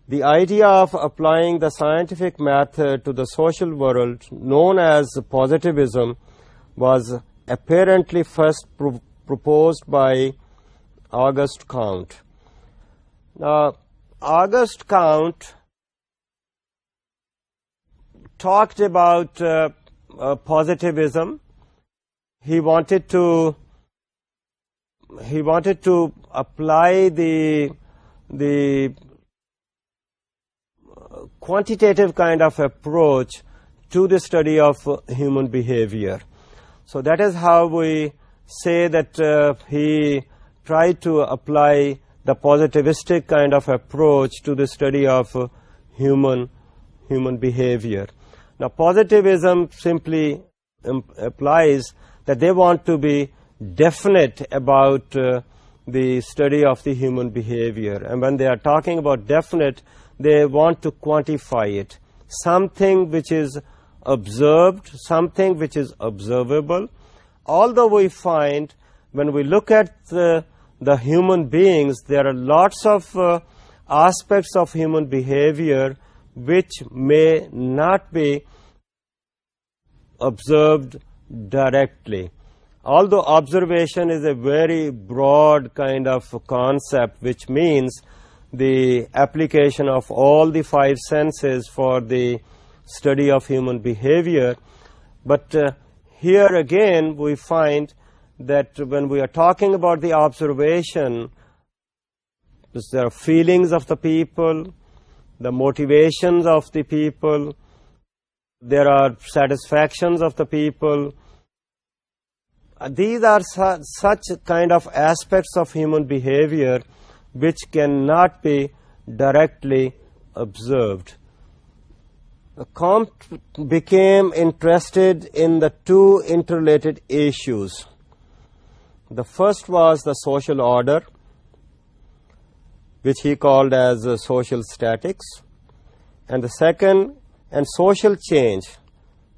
The idea of applying the scientific method to the social world, known as positivism, was apparently first proposed by Auguste Comte. Now, Auguste Comte talked about positivism. He wanted to apply the quantitative kind of approach to the study of human behavior. So that is how we say that he tried to apply the positivistic kind of approach to the study of human behavior. Now, positivism simply implies that they want to be definite about the study of the human behavior. And when they are talking about definite, they want to quantify it. Something which is observed, something which is observable. Although we find when we look at the human beings, there are lots of aspects of human behavior which may not be observed directly. Although observation is a very broad kind of concept, which means the application of all the five senses for the study of human behavior. But here again we find that when we are talking about the observation, there are feelings of the people, the motivations of the people, there are satisfactions of the people. These are such kind of aspects of human behavior which cannot be directly observed. Comte became interested in the two interrelated issues. The first was the social order, which he called as social statics, and the second, and social change,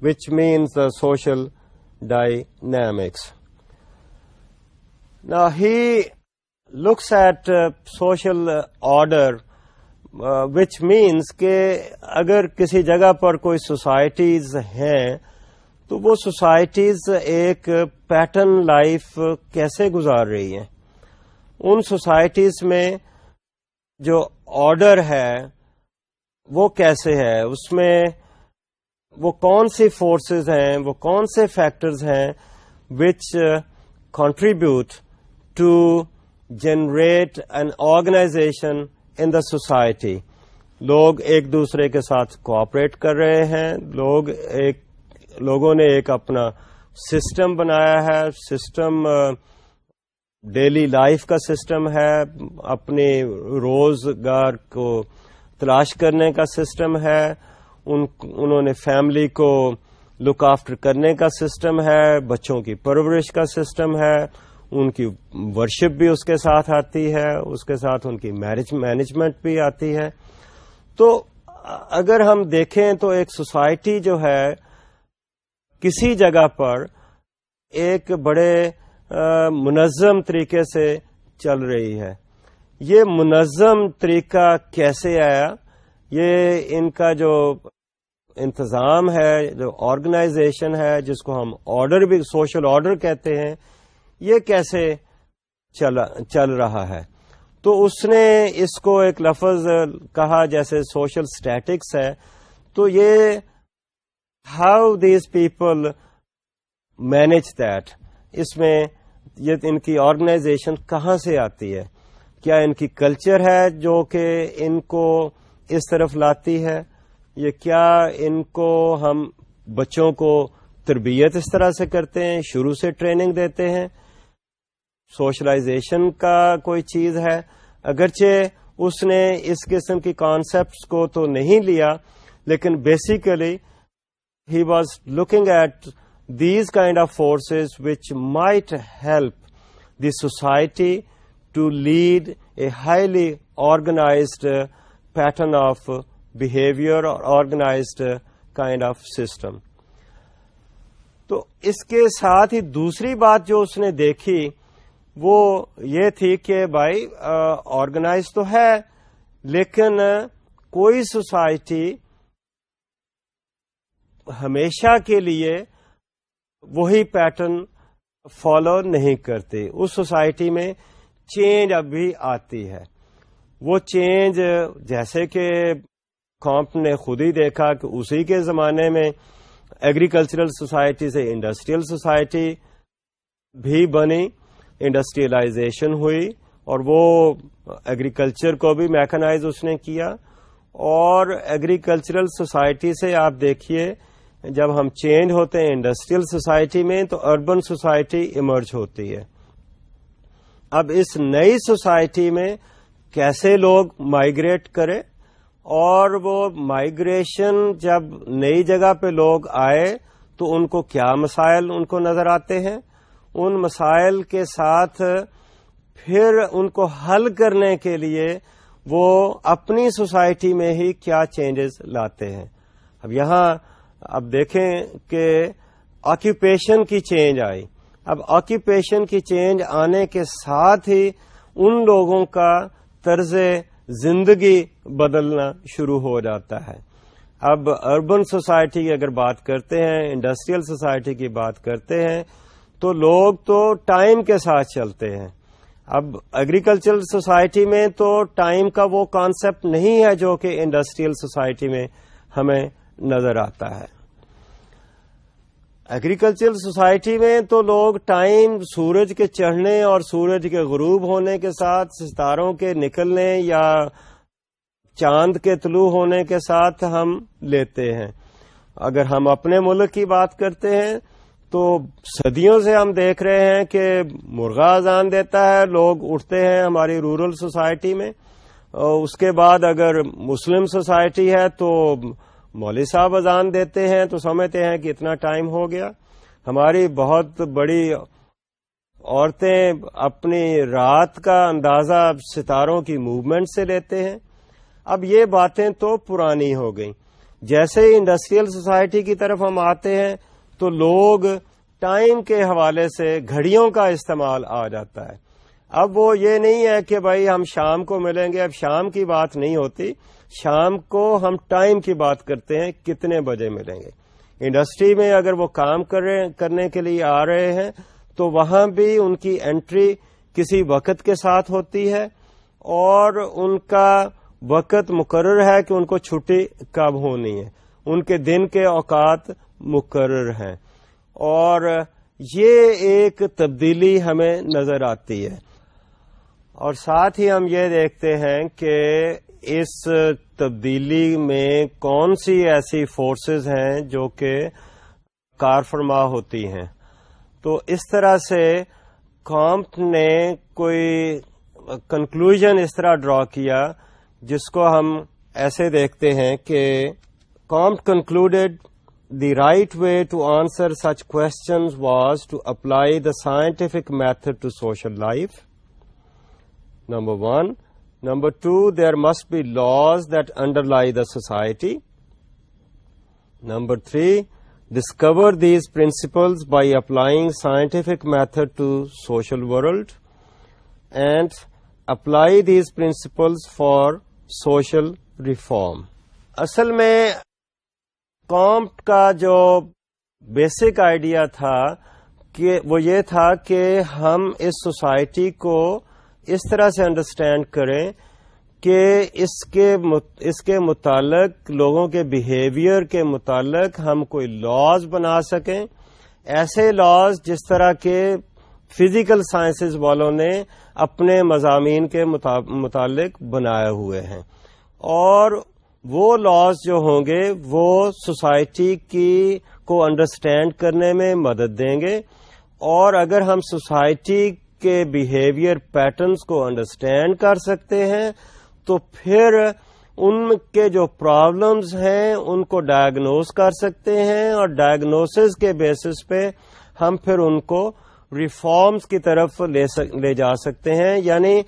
which means the social dynamics. Now he looks at social order, which means کہ اگر کسی جگہ پر کوئی سوسائٹیز ہیں تو وہ سوسائٹیز ایک پیٹرن لائف کیسے گزار رہی ہیں. ان سوسائٹیز میں جو آرڈر ہے وہ کیسے ہے, اس میں وہ کون سی فورسز ہیں, وہ کون سے فیکٹرز ہیں which contribute to generate an organization in the society. لوگ ایک دوسرے کے ساتھ کوآپریٹ کر رہے ہیں, لوگوں نے ایک اپنا سسٹم بنایا ہے, سسٹم ڈیلی لائف کا سسٹم ہے, اپنے روزگار کو تلاش کرنے کا سسٹم ہے, انہوں نے فیملی کو لک آفٹر کرنے کا سسٹم ہے, بچوں کی پرورش کا سسٹم ہے, ان کی ورشپ بھی اس کے ساتھ آتی ہے, اس کے ساتھ ان کی مینجمنٹ بھی آتی ہے. تو اگر ہم دیکھیں تو ایک سوسائٹی جو ہے کسی جگہ پر ایک بڑے منظم طریقے سے چل رہی ہے. یہ منظم طریقہ کیسے آیا؟ یہ ان کا جو انتظام ہے, جو آرگنائزیشن ہے, جس کو ہم آرڈر بھی سوشل آرڈر کہتے ہیں, یہ کیسے چل رہا ہے؟ تو اس نے اس کو ایک لفظ کہا جیسے سوشل اسٹیٹکس ہے. تو یہ how these people manage that, اس میں یہ ان کی آرگنائزیشن کہاں سے آتی ہے؟ کیا ان کی کلچر ہے جو کہ ان کو اس طرف لاتی ہے؟ یہ کیا ان کو ہم بچوں کو تربیت اس طرح سے کرتے ہیں, شروع سے ٹریننگ دیتے ہیں؟ سوشلائزیشن کا کوئی چیز ہے, اگرچہ اس نے اس قسم کی کانسیپٹس کو تو نہیں لیا, لیکن basically he was looking at these kind of forces which might help the society to lead a highly organized pattern of behavior or organized kind of system. تو اس کے ساتھ ہی دوسری بات جو اس نے دیکھی وہ یہ تھی کہ بھائی آرگنائز تو ہے, لیکن کوئی سوسائٹی ہمیشہ کے لیے وہی پیٹرن فالو نہیں کرتی. اس سوسائٹی میں چینج اب بھی آتی ہے. وہ چینج جیسے کہ کامپ نے خود ہی دیکھا کہ اسی کے زمانے میں ایگریکلچرل سوسائٹی سے انڈسٹریل سوسائٹی بھی بنی, انڈسٹریلائزیشن ہوئی, اور وہ ایگریکلچر کو بھی میکنائز اس نے کیا. اور ایگریکلچرل سوسائٹی سے آپ دیکھیے جب ہم چینج ہوتے ہیں انڈسٹریل سوسائٹی میں تو اربن سوسائٹی ایمرج ہوتی ہے. اب اس نئی سوسائٹی میں کیسے لوگ مائیگریٹ کریں, اور وہ مائیگریشن جب نئی جگہ پہ لوگ آئے تو ان کو کیا مسائل ان کو نظر آتے ہیں, ان مسائل کے ساتھ پھر ان کو حل کرنے کے لیے وہ اپنی سوسائٹی میں ہی کیا چینجز لاتے ہیں. اب یہاں اب دیکھیں کہ آکیوپیشن کی چینج آئی. اب آکیوپیشن کی چینج آنے کے ساتھ ہی ان لوگوں کا طرز زندگی بدلنا شروع ہو جاتا ہے. اب اربن سوسائٹی کی اگر بات کرتے ہیں, انڈسٹریل سوسائٹی کی بات کرتے ہیں, تو لوگ تو ٹائم کے ساتھ چلتے ہیں. اب ایگریکلچرل سوسائٹی میں تو ٹائم کا وہ کانسیپٹ نہیں ہے جو کہ انڈسٹریل سوسائٹی میں ہمیں نظر آتا ہے. ایگریکلچرل سوسائٹی میں تو لوگ ٹائم سورج کے چڑھنے اور سورج کے غروب ہونے کے ساتھ, ستاروں کے نکلنے یا چاند کے طلوع ہونے کے ساتھ ہم لیتے ہیں. اگر ہم اپنے ملک کی بات کرتے ہیں تو صدیوں سے ہم دیکھ رہے ہیں کہ مرغا اذان دیتا ہے, لوگ اٹھتے ہیں ہماری رورل سوسائٹی میں. اس کے بعد اگر مسلم سوسائٹی ہے تو مولوی صاحب اذان دیتے ہیں تو سمجھتے ہیں کہ اتنا ٹائم ہو گیا. ہماری بہت بڑی عورتیں اپنی رات کا اندازہ ستاروں کی موومنٹ سے لیتے ہیں. اب یہ باتیں تو پرانی ہو گئیں. جیسے ہی انڈسٹریل سوسائٹی کی طرف ہم آتے ہیں تو لوگ ٹائم کے حوالے سے گھڑیوں کا استعمال آ جاتا ہے. اب وہ یہ نہیں ہے کہ بھائی ہم شام کو ملیں گے، اب شام کی بات نہیں ہوتی، شام کو ہم ٹائم کی بات کرتے ہیں، کتنے بجے ملیں گے. انڈسٹری میں اگر وہ کام کرنے کے لیے آ رہے ہیں تو وہاں بھی ان کی انٹری کسی وقت کے ساتھ ہوتی ہے اور ان کا وقت مقرر ہے کہ ان کو چھٹی کب ہونی ہے، ان کے دن کے اوقات مقرر ہیں. اور یہ ایک تبدیلی ہمیں نظر آتی ہے. اور ساتھ ہی ہم یہ دیکھتے ہیں کہ اس تبدیلی میں کون سی ایسی فورسز ہیں جو کہ کار فرما ہوتی ہیں. تو اس طرح سے کامٹ نے کوئی کنکلوژن اس طرح ڈرا کیا جس کو ہم ایسے دیکھتے ہیں کہ comet concluded the right way to answer such questions was to apply the scientific method to social life. Number one. Number two, there must be laws that underlie the society. Number three, discover these principles by applying scientific method to social world and apply these principles for social reform. اصل میں کامٹ کا جو بیسک آئیڈیا تھا کہ وہ یہ تھا کہ ہم اس سوسائٹی کو اس طرح سے انڈرسٹینڈ کریں کہ اس کے متعلق لوگوں کے بیہیویئر کے متعلق ہم کوئی لاز بنا سکیں، ایسے لاز جس طرح کے فزیکل سائنسز والوں نے اپنے مضامین کے متعلق بنائے ہوئے ہیں. اور وہ لاز جو ہوں گے وہ سوسائٹی کو انڈرسٹینڈ کرنے میں مدد دیں گے. اور اگر ہم سوسائٹی کے بیہیویئر پیٹرنز کو انڈرسٹینڈ کر سکتے ہیں تو پھر ان کے جو پرابلمز ہیں ان کو ڈائگنوز کر سکتے ہیں، اور ڈائگنوسس کے بیسس پہ ہم پھر ان کو ریفارمز کی طرف لے جا سکتے ہیں. یعنی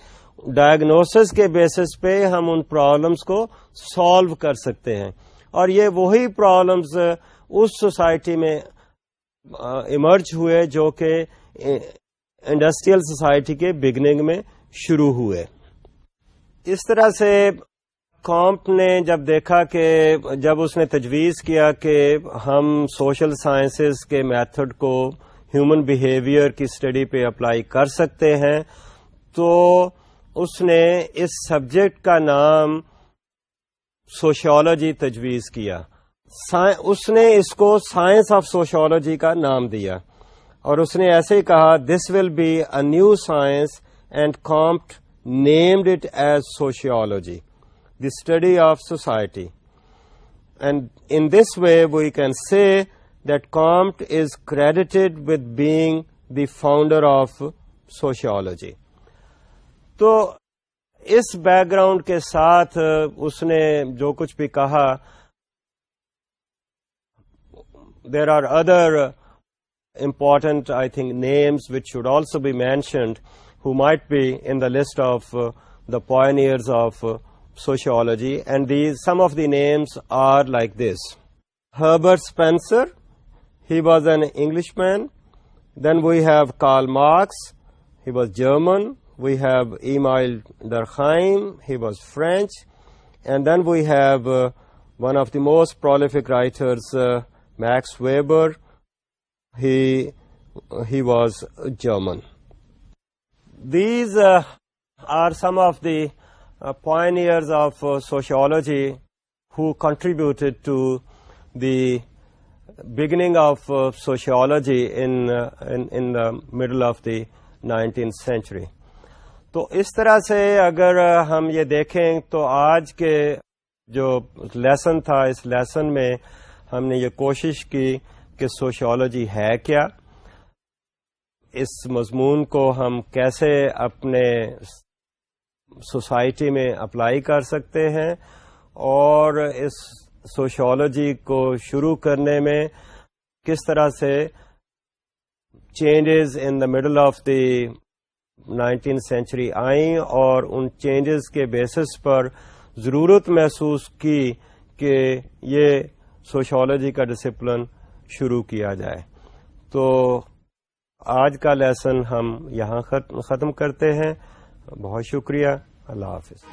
ڈائگنوسس کے بیسس پہ ہم ان پرابلمز کو سالو کر سکتے ہیں. اور یہ وہی پرابلمز اس سوسائٹی میں ایمرج ہوئے جو کہ انڈسٹریل سوسائٹی کے بگننگ میں شروع ہوئے. اس طرح سے کامٹ نے جب دیکھا کہ جب اس نے تجویز کیا کہ ہم سوشل سائنسز کے میتھڈ کو ہیومن بیہیویئر کی اسٹڈی پہ اپلائی کر سکتے ہیں، تو اس نے اس سبجیکٹ کا نام سوشیالوجی تجویز کیا. اس نے اس کو سائنس آف سوشیالوجی کا نام دیا، اور اس نے ایسے ہی کہا this will be a new science and Comte named it as sociology, the study of society. And in this way we can say that Comte is credited with being the founder of sociology. تو اس بیک گراؤنڈ کے ساتھ اس نے جو کچھ بھی کہا، there are other important, I think, names which should also be mentioned who might be in the list of the pioneers of sociology, and some of the names are like this. Herbert Spencer, he was an Englishman. Then we have Karl Marx, he was German. We have Emile Durkheim, he was French. And then we have one of the most prolific writers, Max Weber, he was German. These are some of the pioneers of sociology who contributed to the beginning of sociology in the middle of the 19th century. تو اس طرح سے اگر ہم یہ دیکھیں تو آج کے جو لیسن تھا، اس لیسن میں ہم نے یہ کوشش کی کہ سوشیالوجی ہے کیا، اس مضمون کو ہم کیسے اپنے سوسائٹی میں اپلائی کر سکتے ہیں، اور اس سوشیالوجی کو شروع کرنے میں کس طرح سے changes in the middle of the 19th century آئیں، اور ان چینجز کے بیسس پر ضرورت محسوس کی کہ یہ سوشیالوجی کا ڈسپلن شروع کیا جائے. تو آج کا لیسن ہم یہاں ختم کرتے ہیں. بہت شکریہ. اللہ حافظ.